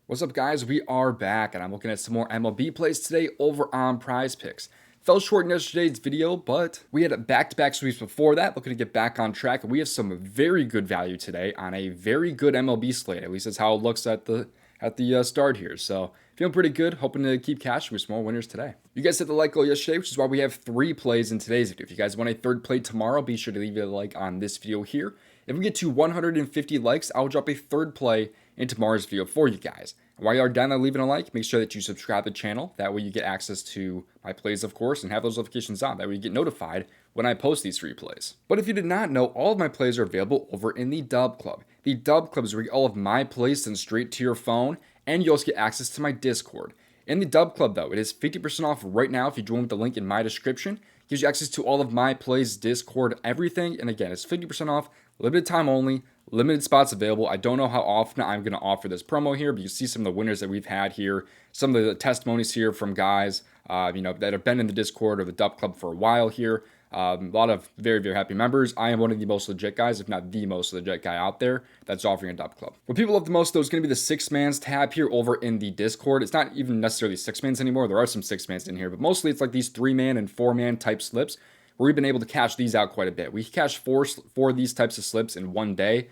What's up, guys? We are back, and I'm looking at some more MLB plays today over on PrizePicks. Fell short in yesterday's video, but we had back-to-back sweeps before that, looking to get back on track, and we have some very good value today on a very good MLB slate. At least that's how it looks at the start here. So feeling pretty good, hoping to keep cashing with some more winners today. You guys hit the like goal yesterday, which is why we have 3 plays in today's video. If you guys want a third play tomorrow, be sure to leave a like on this video here. If we get to 150 likes, I'll drop a third play in tomorrow's video for you guys. And while you are down there leaving a like, make sure that you subscribe to the channel. That way you get access to my plays, of course, and have those notifications on. That way you get notified when I post these free plays. But if you did not know, all of my plays are available over in the DubClub. The DubClub is where you get all of my plays sent straight to your phone, and you also get access to my Discord. In the DubClub, though, it is 50% off right now if you join with the link in my description. It gives you access to all of my plays, Discord, everything. And again, it's 50% off, limited time only, limited spots available. I don't know how often I'm going to offer this promo here, but you see some of the winners that we've had here, some of the testimonies here from guys, that have been in the Discord or the DubClub for a while here. A lot of very, very happy members. I am one of the most legit guys, if not the most legit guy out there that's offering a DubClub. What people love the most, though, is going to be the 6-man's tab here over in the Discord. It's not even necessarily 6-mans anymore. There are some 6-mans in here, but mostly it's like these 3-man and 4-man type slips, where we've been able to cash these out quite a bit. We cashed four of these types of slips in one day,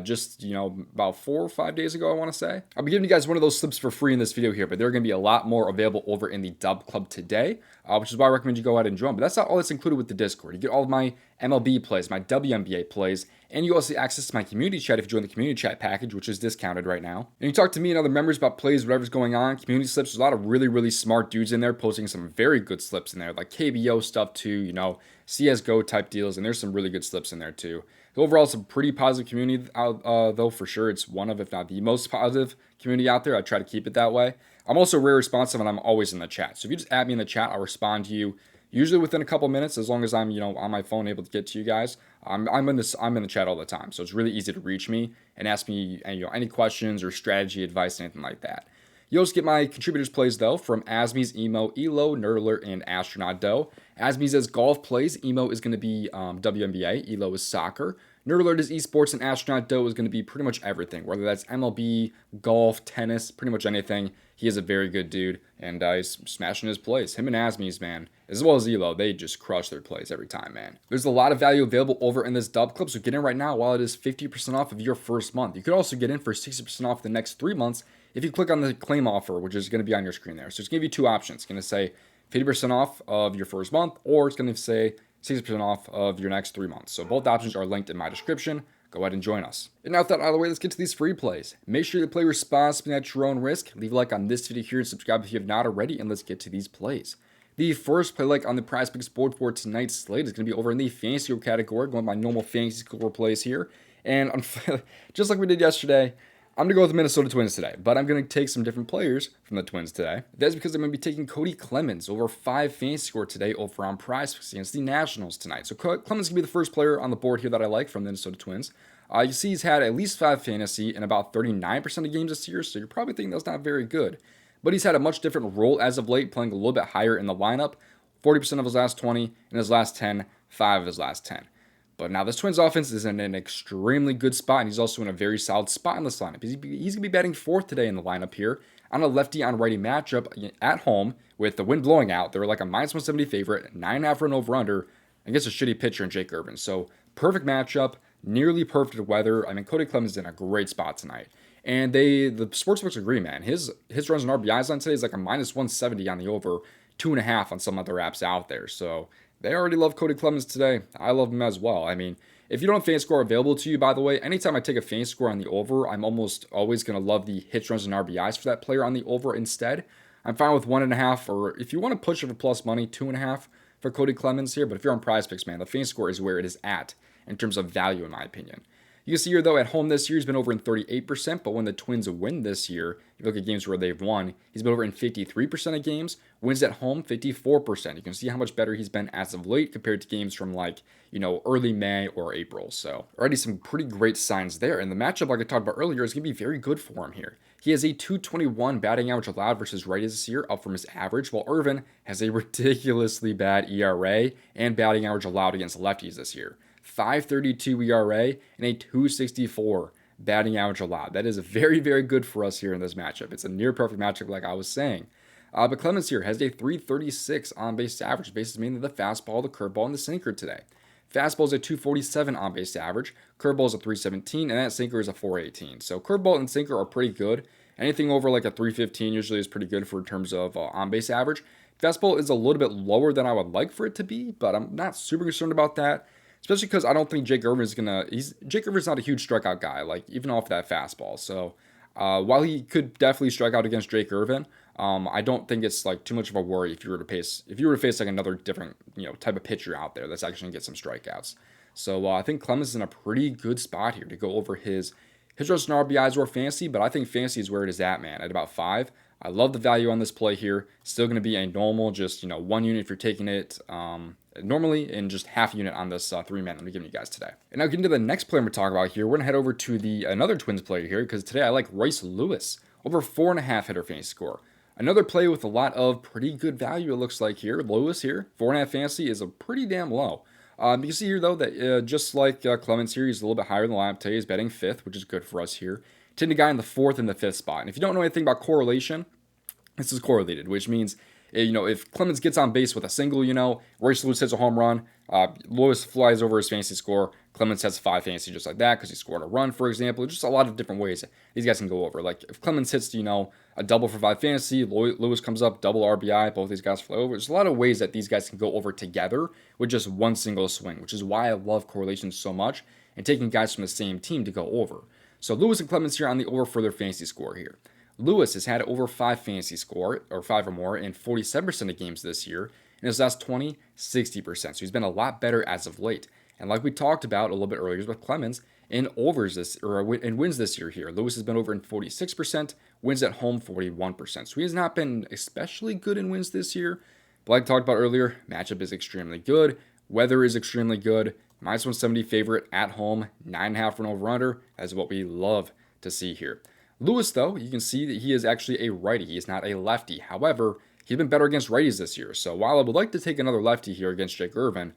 just about 4 or 5 days ago, I want to say. I'll be giving you guys one of those slips for free in this video here, but there are going to be a lot more available over in the DubClub today, which is why I recommend you go ahead and join. But that's not all that's included with the Discord. You get all of my MLB plays, my WNBA plays, and you also get access to my community chat if you join the community chat package, which is discounted right now. And you talk to me and other members about plays, whatever's going on, community slips. There's a lot of really, really smart dudes in there posting some very good slips in there, like KBO stuff too, CSGO type deals, and there's some really good slips in there too. Overall, it's a pretty positive community, though, for sure. It's one of, if not the most positive community out there. I try to keep it that way. I'm also very responsive, and I'm always in the chat. So if you just add me in the chat, I'll respond to you usually within a couple minutes, as long as I'm, on my phone able to get to you guys. I'm in the chat all the time, so it's really easy to reach me and ask me, any questions or strategy advice, anything like that. You also get my contributors plays, though, from Asmies, Emo, Elo, Nerdler, and Astronaut Doe. Asmies is golf plays, Emo is going to be WNBA, Elo is soccer, Nerdler is esports, and Astronaut Doe is going to be pretty much everything, whether that's MLB, golf, tennis, pretty much anything. He is a very good dude, and he's smashing his plays. Him and Asmies, man, as well as Elo, they just crush their plays every time, man. There's a lot of value available over in this DubClub, so get in right now while it is 50% off of your first month. You could also get in for 60% off the next 3 months if you click on the claim offer, which is going to be on your screen there. So it's going to give you 2 options. It's going to say 50% off of your first month, or it's going to say 60% off of your next 3 months. So both options are linked in my description. Go ahead and join us. And now with that out of the way, let's get to these free plays. Make sure you play responsibly at your own risk. Leave a like on this video here and subscribe if you have not already, and let's get to these plays. The first play like on the PrizePicks board for tonight's slate is going to be over in the fantasy score category, going by normal fantasy score plays here. And just like we did yesterday, I'm going to go with the Minnesota Twins today, but I'm going to take some different players from the Twins today. That's because I'm going to be taking Cody Clemens over 5 fantasy score today over on PrizePicks against the Nationals tonight. So Clemens is going to be the first player on the board here that I like from the Minnesota Twins. You see he's had at least 5 fantasy in about 39% of games this year, so you're probably thinking that's not very good. But he's had a much different role as of late, playing a little bit higher in the lineup. 40% of his last 20, in his last 10, 5 of his last 10. But now this Twins offense is in an extremely good spot, and he's also in a very solid spot in this lineup. He's going to be batting 4th today in the lineup here on a lefty on righty matchup at home with the wind blowing out. They're like a -170 favorite, 9.5 run over under against a shitty pitcher in Jake Irvin. So perfect matchup, nearly perfect weather. I mean, Cody Clemens is in a great spot tonight. And the sportsbooks agree, man. His runs and RBIs on today is like a -170 on the over, 2.5 on some other apps out there. So they already love Cody Clemens today. I love him as well. I mean, if you don't have fantasy score available to you, by the way, anytime I take a fantasy score on the over, I'm almost always going to love the hits, runs, and RBIs for that player on the over instead. I'm fine with 1.5, or if you want to push it for plus money, 2.5 for Cody Clemens here. But if you're on PrizePicks, man, the fantasy score is where it is at in terms of value, in my opinion. You can see here, though, at home this year, he's been over in 38%, but when the Twins win this year, if you look at games where they've won, he's been over in 53% of games. Wins at home, 54%. You can see how much better he's been as of late compared to games from early May or April. So already some pretty great signs there. And the matchup, like I talked about earlier, is going to be very good for him here. He has a 221 batting average allowed versus righties this year, up from his average, while Irvin has a ridiculously bad ERA and batting average allowed against lefties this year. 5.32 ERA and a 2.64 batting average allowed. That is very, very good for us here in this matchup. It's a near perfect matchup, like I was saying. But Clemens here has a 336 on base average, bases mainly the fastball, the curveball, and the sinker today. Fastball is a 247 on base average, curveball is a 317, and that sinker is a 418. So curveball and sinker are pretty good. Anything over like a 315 usually is pretty good for in terms of on base average. Fastball is a little bit lower than I would like for it to be, but I'm not super concerned about that. Especially because I don't think Jake Irvin is Jake Irvin's not a huge strikeout guy, like even off that fastball. So while he could definitely strike out against Jake Irvin, I don't think it's like too much of a worry if you were to face like another different type of pitcher out there that's actually gonna get some strikeouts. So I think Clemens is in a pretty good spot here to go over his runs and RBIs or fantasy, but I think fantasy is where it is at, man, at about 5. I love the value on this play here. Still going to be a normal, just 1 unit if you're taking it normally, and just half a unit on this 3-man I'm giving you guys today. And now getting to the next player we're talking about here, we're going to head over to another Twins player here, because today I like Royce Lewis, over 4.5 hitter fantasy score. Another play with a lot of pretty good value, it looks like here. Lewis here, 4.5 fantasy is a pretty damn low. You can see here, though, that just like Clemens here, he's a little bit higher in the lineup today. He's batting 5th, which is good for us here. Taking a guy in the 4th and the 5th spot. And if you don't know anything about correlation, this is correlated, which means, if Clemens gets on base with a single, Royce Lewis hits a home run, Lewis flies over his fantasy score, Clemens has 5 fantasy just like that because he scored a run, for example. Just a lot of different ways these guys can go over. Like if Clemens hits, a double for 5 fantasy, Lewis comes up, double RBI, both these guys fly over. There's a lot of ways that these guys can go over together with just one single swing, which is why I love correlation so much and taking guys from the same team to go over. So Lewis and Clemens here on the over for their fantasy score here. Lewis has had over 5 fantasy score, or 5 or more, in 47% of games this year. In his last 20, 60%. So he's been a lot better as of late. And like we talked about a little bit earlier with Clemens, in wins this year here, Lewis has been over in 46%, wins at home 41%. So he has not been especially good in wins this year. But like I talked about earlier, matchup is extremely good. Weather is extremely good. Minus 170 favorite at home, 9.5 run over under. That's what we love to see here. Lewis, though, you can see that he is actually a righty. He is not a lefty. However, he's been better against righties this year. So while I would like to take another lefty here against Jake Irvin,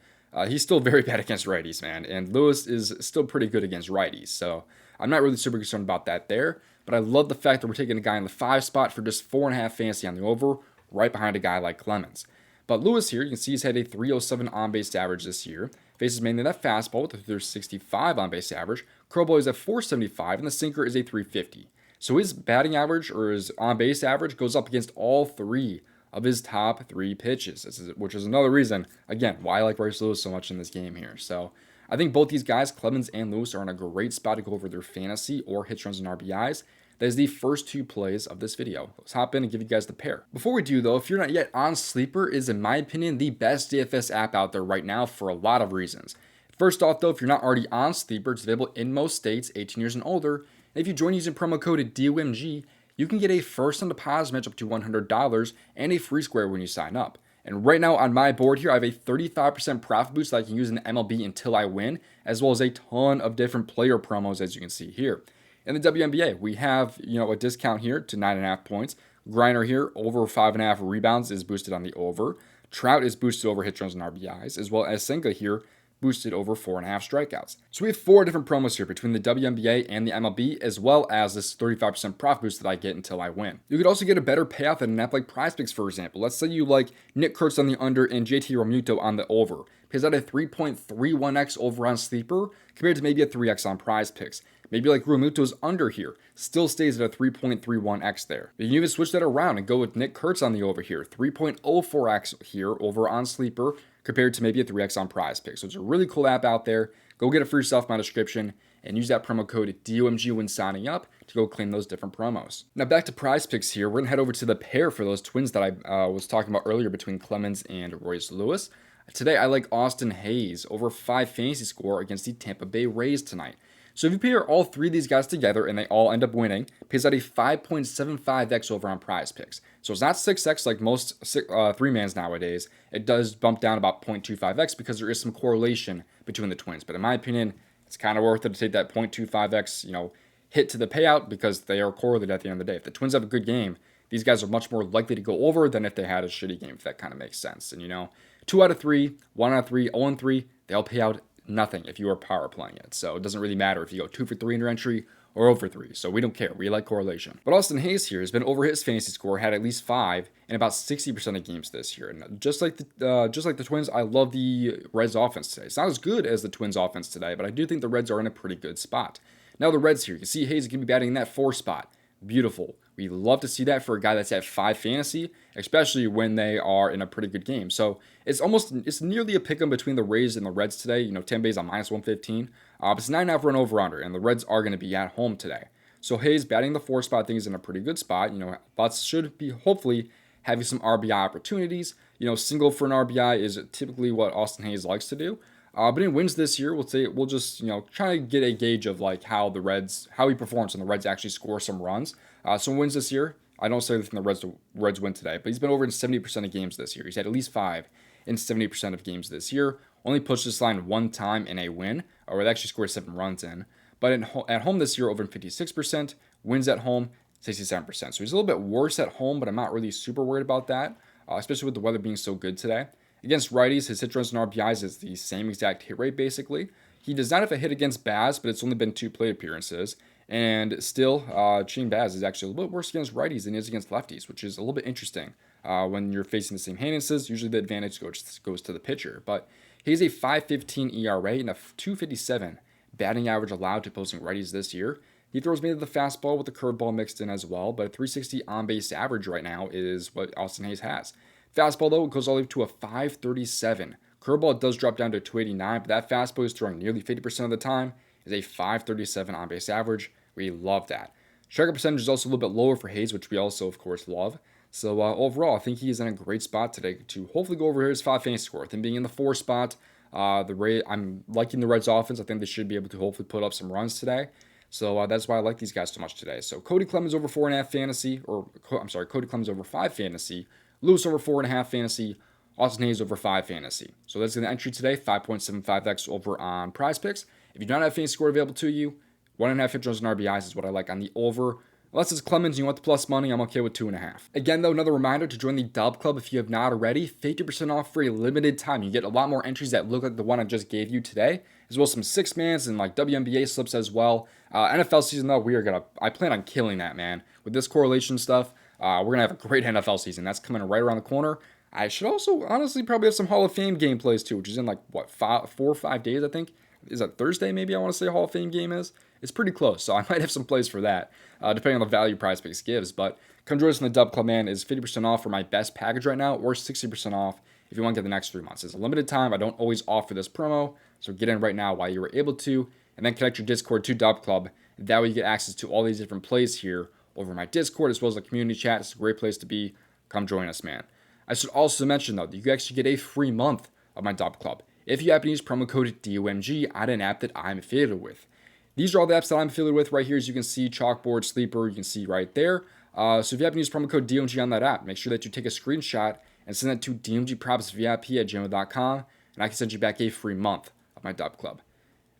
he's still very bad against righties, man. And Lewis is still pretty good against righties. So I'm not really super concerned about that there. But I love the fact that we're taking a guy in the 5 spot for just 4.5 fantasy on the over, right behind a guy like Clemens. But Lewis here, you can see he's had a 307 on-base average this year. Faces mainly that fastball with a 365 on-base average. Curveball is at 475, and the sinker is a 350. So his batting average, or his on-base average, goes up against all 3 of his top 3 pitches, which is another reason, again, why I like Royce Lewis so much in this game here. So I think both these guys, Clemens and Lewis, are in a great spot to go over their fantasy or hits, runs, and RBIs. That is the first 2 plays of this video. Let's hop in and give you guys the pair. Before we do, though, if you're not yet on Sleeper, is in my opinion the best DFS app out there right now for a lot of reasons. First off, though, if you're not already on Sleeper, it's available in most states, 18 years and older. And if you join using promo code DOMG, you can get a first-time deposit match up to $100 and a free square when you sign up. And right now on my board here, I have a 35% profit boost that I can use in MLB until I win, as well as a ton of different player promos, as you can see here. In the WNBA, we have a discount here to 9.5 points. Griner here, over 5.5 rebounds is boosted on the over. Trout is boosted over hits, runs, and RBIs, as well as Senga here, boosted over 4.5 strikeouts. So we have 4 different promos here between the WNBA and the MLB, as well as this 35% profit boost that I get until I win. You could also get a better payout than an app like PrizePicks, for example. Let's say you like Nick Kurtz on the under and JT Realmuto on the over. Pays out a 3.31x over on Sleeper compared to maybe a 3x on PrizePicks. Maybe like Realmuto's under here, still stays at a 3.31x there. But you can even switch that around and go with Nick Kurtz on the over here, 3.04x here over on Sleeper compared to maybe a 3x on PrizePicks. So it's a really cool app out there. Go get it for yourself in my description and use that promo code DOMG when signing up to go claim those different promos. Now back to PrizePicks here. We're going to head over to the pair for those twins that I was talking about earlier between Clemens and Royce Lewis. Today I like Austin Hayes over 5 fantasy score against the Tampa Bay Rays tonight. So if you pair all 3 of these guys together and they all end up winning, pays out a 5.75x over on PrizePicks. So it's not 6x like most 3-mans nowadays. It does bump down about 0.25x because there is some correlation between the twins. But in my opinion, it's kind of worth it to take that 0.25x, hit to the payout because they are correlated at the end of the day. If the Twins have a good game, these guys are much more likely to go over than if they had a shitty game, if that kind of makes sense. And 2 out of 3, 1 out of 3, 0-3, they all pay out nothing if you are power playing it. So it doesn't really matter if you go 2 for 3 in your entry or over 3. So we don't care. We like correlation. But Austin Hayes here has been over his fantasy score, had at least 5 in about 60% of games this year. And just like the Twins, I love the Reds offense today. It's not as good as the Twins offense today, but I do think the Reds are in a pretty good spot. Now the Reds here, you can see Hayes can be batting in that 4 spot. Beautiful. We love to see that for a guy that's at 5 fantasy, especially when they are in a pretty good game. So it's nearly a pick 'em between the Rays and the Reds today. You know, Tampa Bay's on -115. But it's 9.5 run over under, and the Reds are going to be at home today. So Hayes batting the 4 spot, I think, is in a pretty good spot. You know, Butts should be hopefully having some RBI opportunities. You know, single for an RBI is typically what Austin Hayes likes to do. But in wins this year, we'll just, you know, try to get a gauge of like how he performs when the Reds actually score some runs. So in wins this year, I don't say anything the Reds win today, but he's been over in 70% of games this year. He's had at least 5 in 70% of games this year. Only pushed this line 1 time in a win, or they actually scored 7 runs in. But at home this year, over in 56%. Wins at home, 67%. So he's a little bit worse at home, but I'm not really super worried about that, especially with the weather being so good today. Against righties, his hit runs and RBIs is the same exact hit rate, basically. He does not have a hit against Baz, but it's only been 2 plate appearances. And still, Shane Baz is actually a little bit worse against righties than he is against lefties, which is a little bit interesting. When you're facing the same handedness, usually the advantage goes to the pitcher. But he has a 5.15 ERA and a 2.57 batting average allowed to opposing righties this year. He throws mainly the fastball with the curveball mixed in as well, but a 360 on-base average right now is what Austin Hayes has. Fastball, though, goes all the way to a 5.37. Curveball does drop down to 2.89, but that fastball is throwing nearly 50% of the time. Is a 5.37 on-base average. We love that. Strikeout percentage is also a little bit lower for Hayes, which we also, of course, love. So overall, I think he is in a great spot today to hopefully go over his 5 fantasy score. With him being in the 4 spot, I'm liking the Reds offense. I think they should be able to hopefully put up some runs today. So that's why I like these guys so much today. So Cody Clemens over 4.5 fantasy, Cody Clemens over 5 fantasy, Lewis over 4.5 fantasy, Austin Hayes over 5 fantasy. So that's the entry today, 5.75x over on PrizePicks. If you don't have fantasy score available to you, 1.5 hit runs and RBIs is what I like on the over. Unless it's Clemens and you want the plus money, I'm okay with 2.5. Again, though, another reminder to join the DubClub if you have not already. 50% off for a limited time. You get a lot more entries that look like the one I just gave you today, as well as some 6-mans and like WNBA slips as well. NFL season, though, I plan on killing that, man. With this correlation stuff, we're going to have a great NFL season. That's coming right around the corner. I should also, honestly, probably have some Hall of Fame gameplays, too, which is in like, 4 or 5 days, I think. Is that Thursday, maybe I want to say Hall of Fame game is? It's pretty close, so I might have some plays for that, depending on the value PrizePicks gives. But come join us in the DubClub, man. Is 50% off for my best package right now, or 60% off if you want to get the next 3 months. It's a limited time. I don't always offer this promo, so get in right now while you were able to, and then connect your Discord to DubClub. That way you get access to all these different plays here over my Discord, as well as the community chat. It's a great place to be. Come join us, man. I should also mention, though, that you actually get a free month of my DubClub if you happen to use promo code DOMG at an app that I'm affiliated with. These are all the apps that I'm affiliated with right here. As you can see, Chalkboard, Sleeper, you can see right there. So if you happen to use promo code DOMG on that app, make sure that you take a screenshot and send that to domgpropsvip@gmail.com, and I can send you back a free month of my DubClub.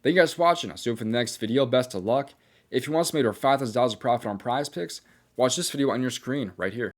Thank you guys for watching. I'll see you for the next video. Best of luck. If you want to make over $5,000 of profit on PrizePicks, watch this video on your screen right here.